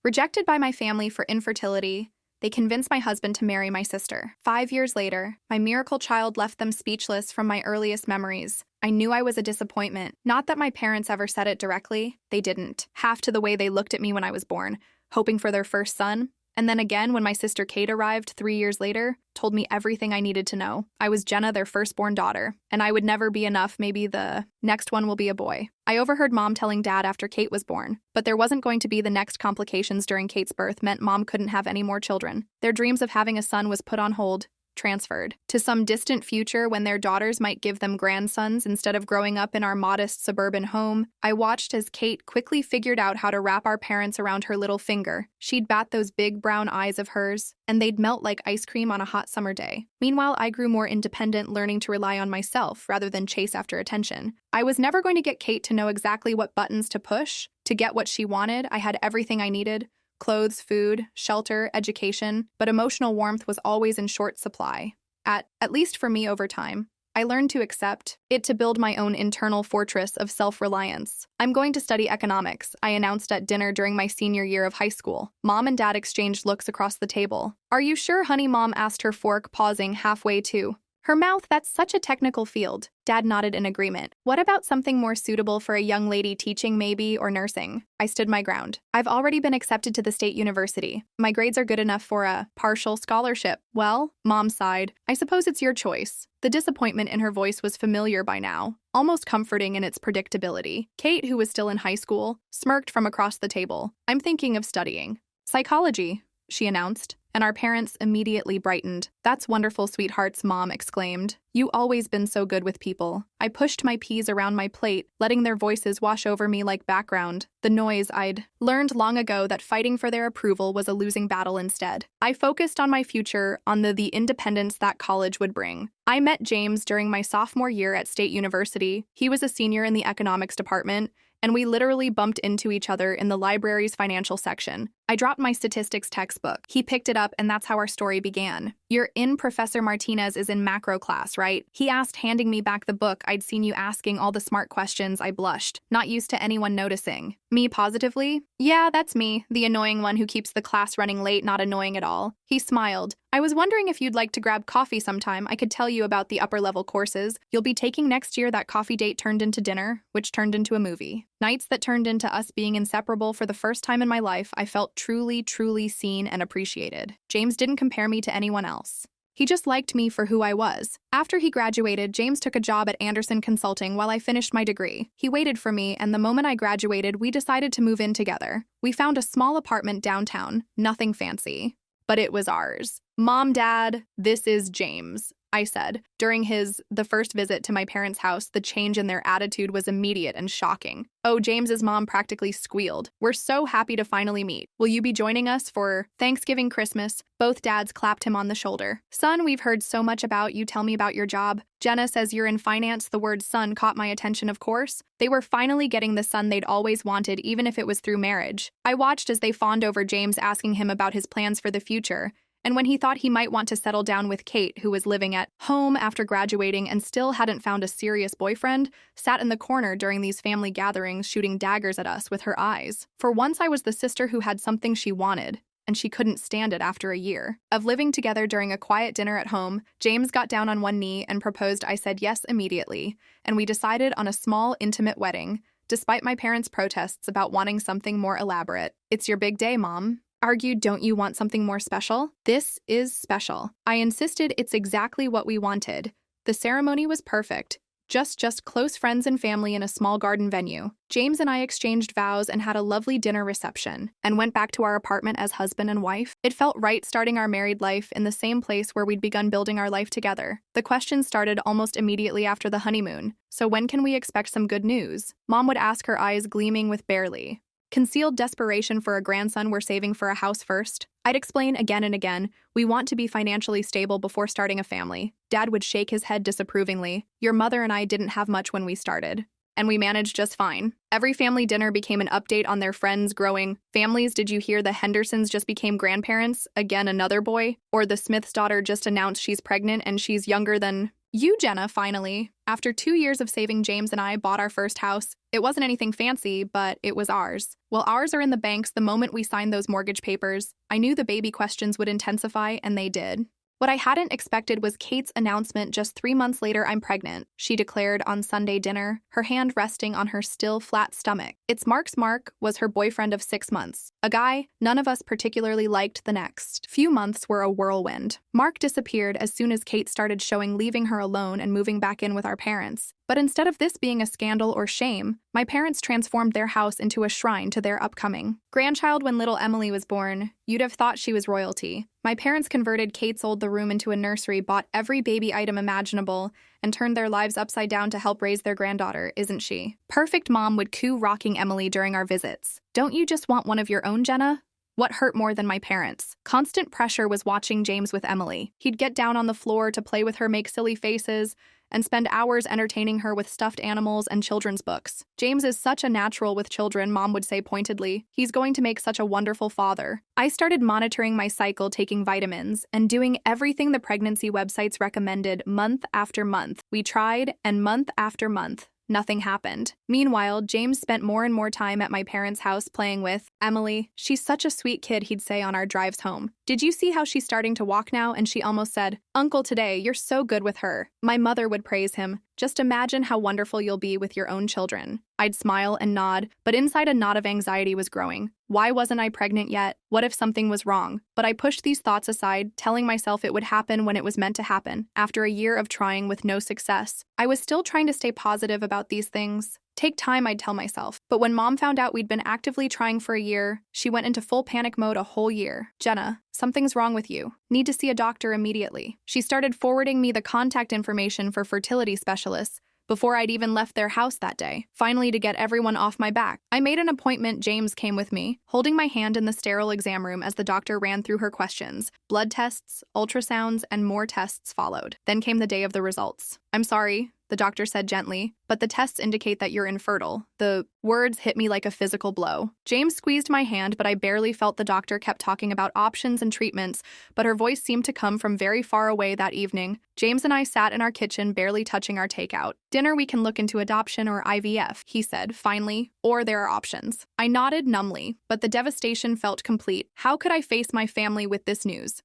Rejected by my family for infertility, they convinced my husband to marry my sister. 5 years later, my miracle child left them speechless from my earliest memories. I knew I was a disappointment. Not that my parents ever said it directly. They didn't. Half to the way they looked at me when I was born, hoping for their first son. And then again, when my sister Kate arrived 3 years later, told me everything I needed to know. I was Jenna, their firstborn daughter, and I would never be enough. Maybe the next one will be a boy. I overheard Mom telling Dad after Kate was born, but there wasn't going to be the next complications during Kate's birth meant Mom couldn't have any more children. Their dreams of having a son was put on hold, transferred to some distant future when their daughters might give them grandsons instead of growing up in our modest suburban home. I watched as Kate quickly figured out how to wrap our parents around her little finger. She'd bat those big brown eyes of hers, and they'd melt like ice cream on a hot summer day. Meanwhile, I grew more independent, learning to rely on myself rather than chase after attention. I was never going to get Kate to know exactly what buttons to push to get what she wanted. I had everything I needed: clothes, food, shelter, education, but emotional warmth was always in short supply. At least for me over time, I learned to accept it to build my own internal fortress of self-reliance. I'm going to study economics, I announced at dinner during my senior year of high school. Mom and Dad exchanged looks across the table. Are you sure, honey? Mom asked, her fork pausing halfway to her mouth. That's such a technical field. Dad nodded in agreement. What about something more suitable for a young lady, teaching maybe, or nursing? I stood my ground. I've already been accepted to the state university. My grades are good enough for a partial scholarship. Well, Mom sighed. I suppose it's your choice. The disappointment in her voice was familiar by now, almost comforting in its predictability. Kate, who was still in high school, smirked from across the table. I'm thinking of studying psychology, she announced, and our parents immediately brightened. That's wonderful, sweethearts, Mom exclaimed. You always been so good with people. I pushed my peas around my plate, letting their voices wash over me like background. The noise. I'd learned long ago that fighting for their approval was a losing battle instead. I focused on my future, on the independence that college would bring. I met James during my sophomore year at State University. He was a senior in the economics department, and we literally bumped into each other in the library's financial section. I dropped my statistics textbook. He picked it up, and that's how our story began. You're in Professor Martinez is in macro class, right? He asked, handing me back the book. I'd seen you asking all the smart questions. I blushed, not used to anyone noticing. Me, positively? Yeah, that's me, the annoying one who keeps the class running late, not annoying at all. He smiled. I was wondering if you'd like to grab coffee sometime. I could tell you about the upper-level courses you'll be taking next year. That coffee date turned into dinner, which turned into a movie. Nights that turned into us being inseparable. For the first time in my life, I felt truly, truly seen and appreciated. James didn't compare me to anyone else. He just liked me for who I was. After he graduated, James took a job at Anderson Consulting while I finished my degree. He waited for me, and the moment I graduated, we decided to move in together. We found a small apartment downtown, nothing fancy, but it was ours. Mom, Dad, this is James, I said. During the first visit to my parents' house, the change in their attitude was immediate and shocking. Oh, James's mom practically squealed. We're so happy to finally meet. Will you be joining us for Thanksgiving, Christmas? Both dads clapped him on the shoulder. Son, we've heard so much about you. Tell me about your job. Jenna says you're in finance. The word son caught my attention, of course. They were finally getting the son they'd always wanted, even if it was through marriage. I watched as they fawned over James, asking him about his plans for the future. And when he thought he might want to settle down with Kate, who was living at home after graduating and still hadn't found a serious boyfriend, sat in the corner during these family gatherings, shooting daggers at us with her eyes. For once, I was the sister who had something she wanted, and she couldn't stand it after a year of living together. During a quiet dinner at home, James got down on one knee and proposed. I said yes immediately, and we decided on a small, intimate wedding, despite my parents' protests about wanting something more elaborate. It's your big day, Mom argued. Don't you want something more special? This is special. I insisted. It's exactly what we wanted. The ceremony was perfect. Just close friends and family in a small garden venue. James and I exchanged vows and had a lovely dinner reception, and went back to our apartment as husband and wife. It felt right starting our married life in the same place where we'd begun building our life together. The questions started almost immediately after the honeymoon. So when can we expect some good news? Mom would ask, her eyes gleaming with barely concealed desperation for a grandson. We're saving for a house first. I'd explain again and again, we want to be financially stable before starting a family. Dad would shake his head disapprovingly. Your mother and I didn't have much when we started, and we managed just fine. Every family dinner became an update on their friends' growing families. Did you hear the Hendersons just became grandparents? Again, another boy. Or the Smith's daughter just announced she's pregnant and she's younger than You, Jenna, finally. After 2 years of saving, James and I bought our first house. It wasn't anything fancy, but it was ours. Well, ours are in the banks the moment we signed those mortgage papers. I knew the baby questions would intensify, and they did. What I hadn't expected was Kate's announcement just 3 months later. I'm pregnant, she declared on Sunday dinner, her hand resting on her still flat stomach. It's Mark's. Mark was her boyfriend of 6 months. A guy none of us particularly liked. The next few months were a whirlwind. Mark disappeared as soon as Kate started showing, leaving her alone and moving back in with our parents. But instead of this being a scandal or shame, my parents transformed their house into a shrine to their upcoming grandchild. When little Emily was born, you'd have thought she was royalty. My parents converted Kate's old the room into a nursery, bought every baby item imaginable, and turned their lives upside down to help raise their granddaughter, isn't she? Perfect mom would coo, rocking Emily during our visits. Don't you just want one of your own, Jenna? What hurt more than my parents? Constant pressure was watching James with Emily. He'd get down on the floor to play with her, make silly faces, and spend hours entertaining her with stuffed animals and children's books. James is such a natural with children, Mom would say pointedly. He's going to make such a wonderful father. I started monitoring my cycle, taking vitamins, and doing everything the pregnancy websites recommended month after month. We tried, and month after month, nothing happened. Meanwhile, James spent more and more time at my parents' house playing with Emily. She's such a sweet kid, he'd say on our drives home. Did you see how she's starting to walk now? And she almost said, Uncle, today, you're so good with her. My mother would praise him. Just imagine how wonderful you'll be with your own children. I'd smile and nod, but inside a knot of anxiety was growing. Why wasn't I pregnant yet? What if something was wrong? But I pushed these thoughts aside, telling myself it would happen when it was meant to happen. After a year of trying with no success, I was still trying to stay positive about these things. Take time, I'd tell myself. But when Mom found out we'd been actively trying for a year, she went into full panic mode a whole year. Jenna, something's wrong with you. Need to see a doctor immediately. She started forwarding me the contact information for fertility specialists before I'd even left their house that day. Finally, to get everyone off my back, I made an appointment. James came with me, holding my hand in the sterile exam room as the doctor ran through her questions. Blood tests, ultrasounds, and more tests followed. Then came the day of the results. I'm sorry, the doctor said gently, but the tests indicate that you're infertile. The words hit me like a physical blow. James squeezed my hand, but I barely felt. The doctor kept talking about options and treatments, but her voice seemed to come from very far away. That evening, James and I sat in our kitchen, barely touching our takeout. Dinner, we can look into adoption or IVF, he said, finally, or there are options. I nodded numbly, but the devastation felt complete. How could I face my family with this news?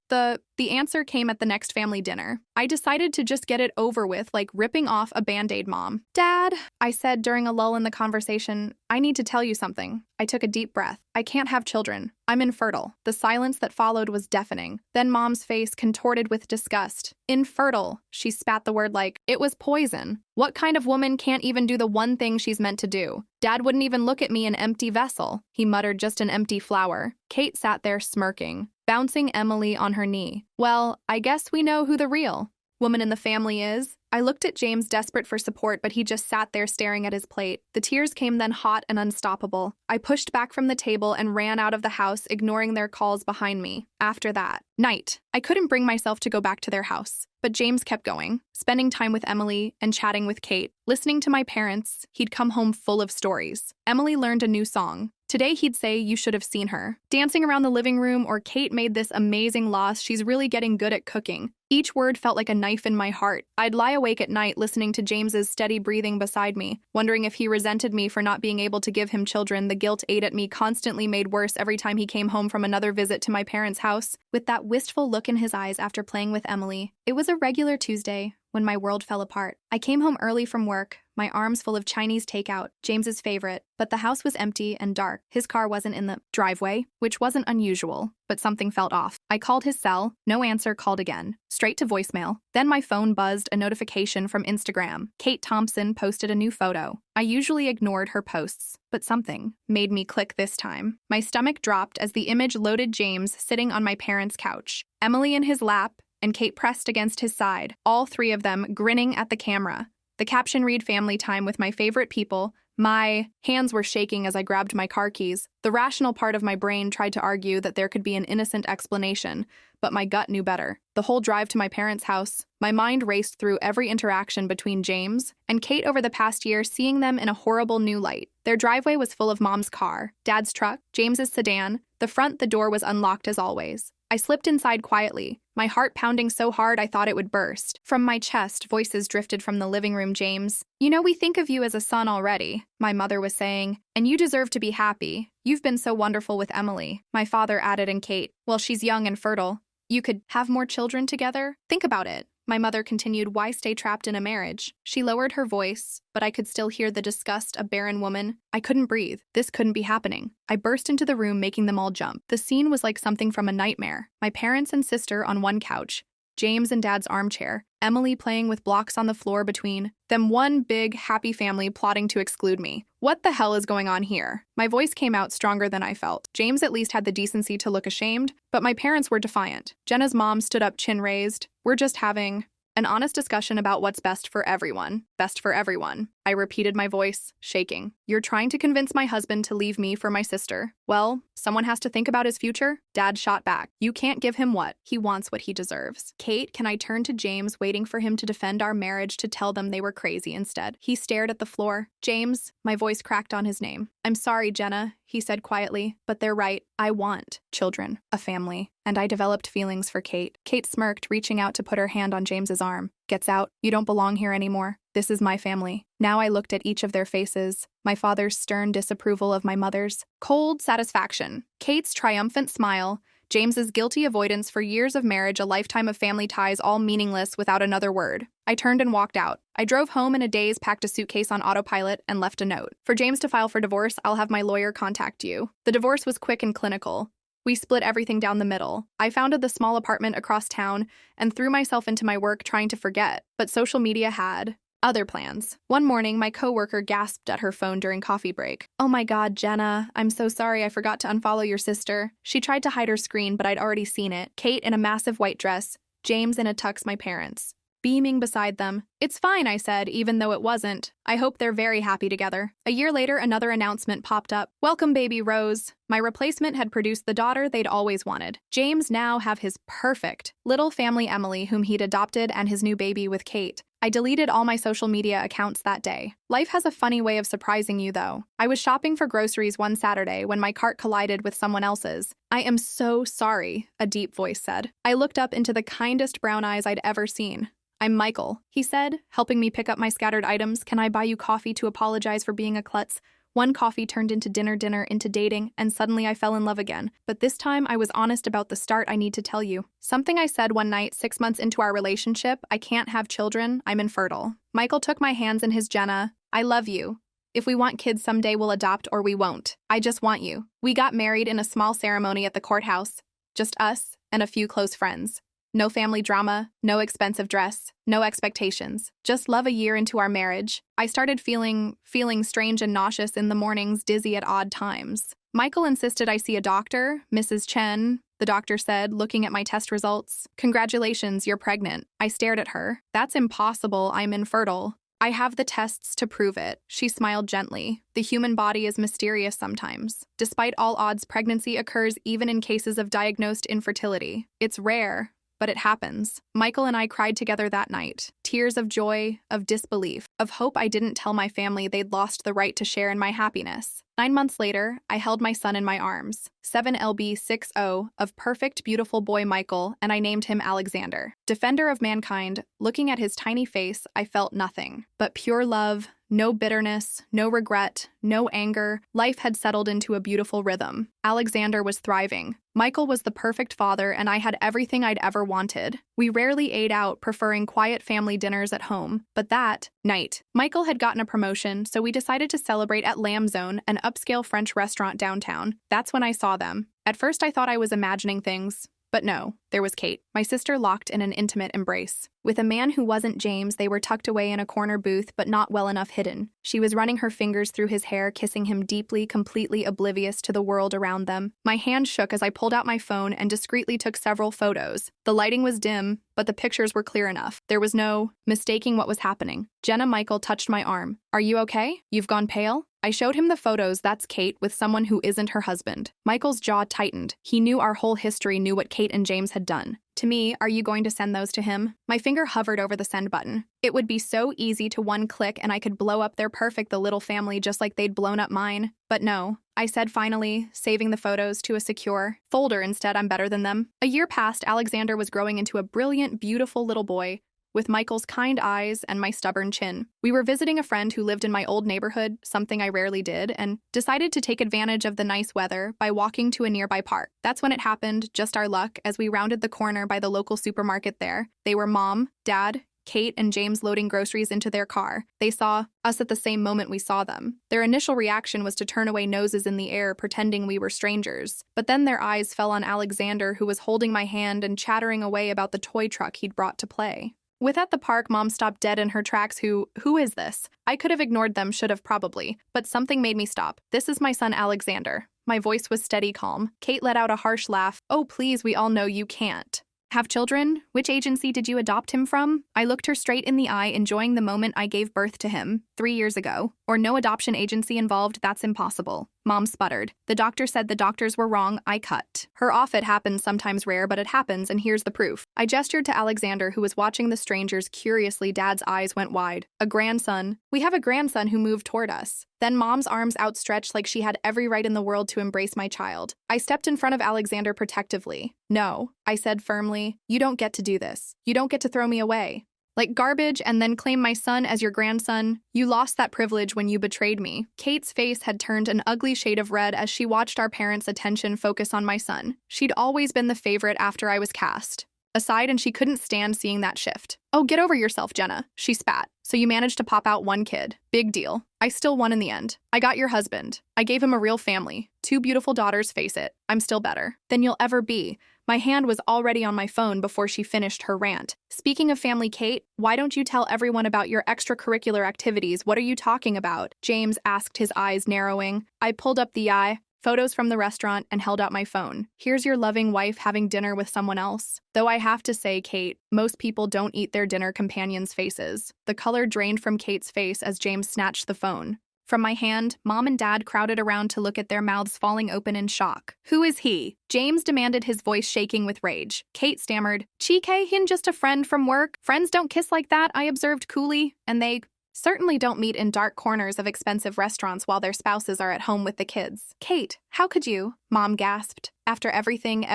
The answer came at the next family dinner. I decided to just get it over with, like ripping off a Band-Aid. Mom. Dad, I said during a lull in the conversation, I need to tell you something. I took a deep breath. I can't have children. I'm infertile. The silence that followed was deafening. Then Mom's face contorted with disgust. Infertile. She spat the word like it was poison. What kind of woman can't even do the one thing she's meant to do? Dad wouldn't even look at me, an empty vessel. He muttered, just an empty flower. Kate sat there smirking, bouncing Emily on her knee. Well, I guess we know who the real woman in the family is. I looked at James, desperate for support, but he just sat there staring at his plate. The tears came then, hot and unstoppable. I pushed back from the table and ran out of the house, ignoring their calls behind me. After that night, I couldn't bring myself to go back to their house. But James kept going, spending time with Emily and chatting with Kate. Listening to my parents, he'd come home full of stories. Emily learned a new song. Today he'd say, you should have seen her dancing around the living room, or Kate made this amazing loss. She's really getting good at cooking. Each word felt like a knife in my heart. I'd lie awake at night listening to James's steady breathing beside me, wondering if he resented me for not being able to give him children. The guilt ate at me, constantly made worse every time he came home from another visit to my parents' house, with that wistful look in his eyes after playing with Emily. It was a regular Tuesday when my world fell apart. I came home early from work, my arms full of Chinese takeout, James's favorite, but the house was empty and dark. His car wasn't in the driveway, which wasn't unusual, but something felt off. I called his cell, no answer, called again, straight to voicemail. Then my phone buzzed, a notification from Instagram. Kate Thompson posted a new photo. I usually ignored her posts, but something made me click this time. My stomach dropped as the image loaded. James sitting on my parents' couch, Emily in his lap, and Kate pressed against his side, all three of them grinning at the camera. The caption read, family time with my favorite people. My hands were shaking as I grabbed my car keys. The rational part of my brain tried to argue that there could be an innocent explanation, but my gut knew better. The whole drive to my parents' house, my mind raced through every interaction between James and Kate over the past year, seeing them in a horrible new light. Their driveway was full of Mom's car, Dad's truck, James's sedan. The door was unlocked as always. I slipped inside quietly, my heart pounding so hard I thought it would burst. From my chest, voices drifted from the living room. James, you know we think of you as a son already, my mother was saying, and you deserve to be happy. You've been so wonderful with Emily, my father added, and Kate, well, she's young and fertile. You could have more children together? Think about it. My mother continued, why stay trapped in a marriage? She lowered her voice, but I could still hear the disgust of barren woman. I couldn't breathe. This couldn't be happening. I burst into the room, making them all jump. The scene was like something from a nightmare. My parents and sister on one couch, James in Dad's armchair, Emily playing with blocks on the floor between them, one big, happy family plotting to exclude me. What the hell is going on here? My voice came out stronger than I felt. James at least had the decency to look ashamed, but my parents were defiant. Jenna's mom stood up, chin raised. We're just having an honest discussion about what's best for everyone. Best for everyone. I repeated, my voice shaking. You're trying to convince my husband to leave me for my sister. Well, someone has to think about his future. Dad shot back. You can't give him what he wants, what he deserves. Kate, can I turn to James, waiting for him to defend our marriage, to tell them they were crazy instead? He stared at the floor. James, my voice cracked on his name. I'm sorry, Jenna, he said quietly, but they're right. I want children, a family. And I developed feelings for Kate. Kate smirked, reaching out to put her hand on James's arm. Gets out. You don't belong here anymore. This is my family. Now I looked at each of their faces. My father's stern disapproval of my mother's cold satisfaction. Kate's triumphant smile. James's guilty avoidance for years of marriage, a lifetime of family ties, all meaningless without another word. I turned and walked out. I drove home in a daze, packed a suitcase on autopilot, and left a note. For James to file for divorce, I'll have my lawyer contact you. The divorce was quick and clinical. We split everything down the middle. I founded the small apartment across town and threw myself into my work, trying to forget. But social media had other plans. One morning, my coworker gasped at her phone during coffee break. Oh my God, Jenna, I'm so sorry I forgot to unfollow your sister. She tried to hide her screen, but I'd already seen it. Kate in a massive white dress, James in a tux, my parents beaming beside them. It's fine, I said, even though it wasn't. I hope they're very happy together. A year later, another announcement popped up. Welcome, baby Rose. My replacement had produced the daughter they'd always wanted. James now have his perfect little family, Emily, whom he'd adopted, and his new baby with Kate. I deleted all my social media accounts that day. Life has a funny way of surprising you, though. I was shopping for groceries one Saturday when my cart collided with someone else's. I am so sorry, a deep voice said. I looked up into the kindest brown eyes I'd ever seen. I'm Michael, he said, helping me pick up my scattered items. Can I buy you coffee to apologize for being a klutz? One coffee turned into dinner into dating, and suddenly I fell in love again. But this time I was honest about the start. I need to tell you. Something I said one night, 6 months into our relationship. I can't have children. I'm infertile. Michael took my hands in his. Jenna, I love you. If we want kids someday, we'll adopt or we won't. I just want you. We got married in a small ceremony at the courthouse. Just us and a few close friends. No family drama, no expensive dress, no expectations. Just love. A year into our marriage, I started feeling strange and nauseous in the mornings, dizzy at odd times. Michael insisted I see a doctor, Mrs. Chen, the doctor said, looking at my test results. Congratulations, you're pregnant. I stared at her. That's impossible, I'm infertile. I have the tests to prove it. She smiled gently. The human body is mysterious sometimes. Despite all odds, pregnancy occurs even in cases of diagnosed infertility. It's rare, but it happens. Michael and I cried together that night. Tears of joy, of disbelief, of hope. I didn't tell my family they'd lost the right to share in my happiness. 9 months later, I held my son in my arms. 7LB60 of perfect, beautiful boy Michael, and I named him Alexander. Defender of mankind, looking at his tiny face, I felt nothing but pure love. No bitterness, no regret, no anger. Life had settled into a beautiful rhythm. Alexander was thriving. Michael was the perfect father, and I had everything I'd ever wanted. We rarely ate out, preferring quiet family dinners at home. But that night, Michael had gotten a promotion, so we decided to celebrate at Lamb Zone, an upscale French restaurant downtown. That's when I saw them. At first, I thought I was imagining things. But no, there was Kate, my sister, locked in an intimate embrace. With a man who wasn't James, they were tucked away in a corner booth, but not well enough hidden. She was running her fingers through his hair, kissing him deeply, completely oblivious to the world around them. My hand shook as I pulled out my phone and discreetly took several photos. The lighting was dim, but the pictures were clear enough. There was no mistaking what was happening. Jenna, Michael touched my arm. Are you okay? You've gone pale? I showed him the photos. That's Kate with someone who isn't her husband. Michael's jaw tightened. He knew our whole history, knew what Kate and James had done. To me, are you going to send those to him? My finger hovered over the send button. It would be so easy to one click and I could blow up their perfect the little family just like they'd blown up mine. But no, I said finally, saving the photos to a secure folder instead. I'm better than them. A year passed. Alexander was growing into a brilliant, beautiful little boy with Michael's kind eyes and my stubborn chin. We were visiting a friend who lived in my old neighborhood, something I rarely did, and decided to take advantage of the nice weather by walking to a nearby park. That's when it happened, just our luck, as we rounded the corner by the local supermarket there. They were Mom, Dad, Kate, and James loading groceries into their car. They saw us at the same moment we saw them. Their initial reaction was to turn away, noses in the air, pretending we were strangers. But then their eyes fell on Alexander, who was holding my hand and chattering away about the toy truck he'd brought to play. With at the park, Mom stopped dead in her tracks. Who is this? I could have ignored them, should have probably, but something made me stop. This is my son, Alexander. My voice was steady, calm. Kate let out a harsh laugh. Oh, please, we all know you can't have children? Which agency did you adopt him from? I looked her straight in the eye, enjoying the moment I gave birth to him 3 years ago. Or no adoption agency involved, that's impossible. Mom sputtered. The doctor said the doctors were wrong. I cut her off. It happens, sometimes rare, but it happens, and here's the proof. I gestured to Alexander, who was watching the strangers curiously. Dad's eyes went wide. A grandson. We have a grandson who moved toward us. Then Mom's arms outstretched like she had every right in the world to embrace my child. I stepped in front of Alexander protectively. No, I said firmly. You don't get to do this. You don't get to throw me away like garbage and then claim my son as your grandson. You lost that privilege when you betrayed me. Kate's face had turned an ugly shade of red as she watched our parents' attention focus on my son. She'd always been the favorite after I was cast aside, and she couldn't stand seeing that shift. Oh, get over yourself, Jenna, she spat. So you managed to pop out one kid. Big deal. I still won in the end. I got your husband. I gave him a real family. 2 beautiful daughters, face it. I'm still better than you'll ever be. My hand was already on my phone before she finished her rant. Speaking of family, Kate, why don't you tell everyone about your extracurricular activities? What are you talking about? James asked, his eyes narrowing. I pulled up the photos from the restaurant and held out my phone. Here's your loving wife having dinner with someone else. Though I have to say, Kate, most people don't eat their dinner companions' faces. The color drained from Kate's face as James snatched the phone from my hand. Mom and Dad crowded around to look at, their mouths falling open in shock. Who is he? James demanded, his voice shaking with rage. Kate stammered, Chike, hin, just a friend from work. Friends don't kiss like that, I observed coolly, and they certainly don't meet in dark corners of expensive restaurants while their spouses are at home with the kids. Kate, how could you? Mom gasped. After everything,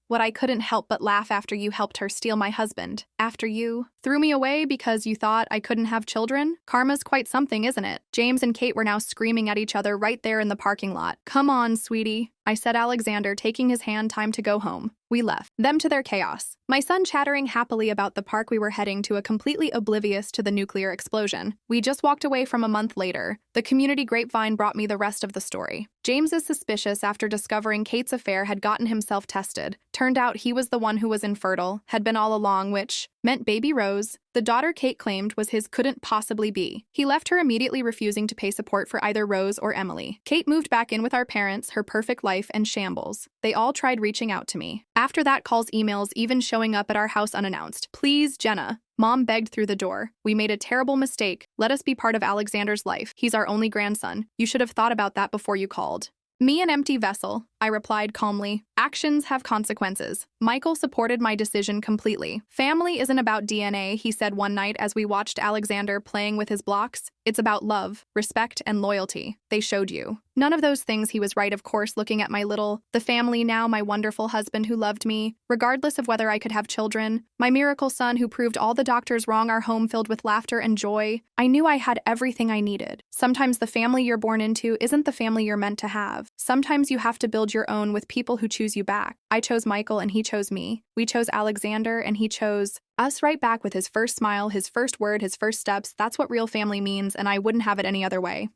what I couldn't help but laugh after you helped her steal my husband. After you threw me away because you thought I couldn't have children? Karma's quite something, isn't it? James and Kate were now screaming at each other right there in the parking lot. Come on, sweetie, I said, Alexander taking his hand. Time to go home. We left them to their chaos. My son chattering happily about the park we were heading to, a completely oblivious to the nuclear explosion. We just walked away from a month later. The community grapevine brought me the rest of the story. James is suspicious after discovering Kate's affair had gotten himself tested. Turned out he was the one who was infertile, had been all along, which meant baby Rose, the daughter Kate claimed was his, couldn't possibly be. He left her, immediately refusing to pay support for either Rose or Emily. Kate moved back in with our parents, her perfect life in shambles. They all tried reaching out to me. After that, calls, emails, even showing up at our house unannounced. Please, Jenna, Mom begged through the door. We made a terrible mistake. Let us be part of Alexander's life. He's our only grandson. You should have thought about that before you called me an empty vessel, I replied calmly. Actions have consequences. Michael supported my decision completely. Family isn't about DNA, he said one night as we watched Alexander playing with his blocks. It's about love, respect, and loyalty. They showed you none of those things. He was right, of course, looking at the family now, my wonderful husband who loved me, regardless of whether I could have children, my miracle son who proved all the doctors wrong, our home filled with laughter and joy. I knew I had everything I needed. Sometimes the family you're born into isn't the family you're meant to have. Sometimes you have to build your own with people who choose you back. I chose Michael and he chose me. We chose Alexander and he chose us right back with his first smile, his first word, his first steps. That's what real family means, and I wouldn't have it any other way.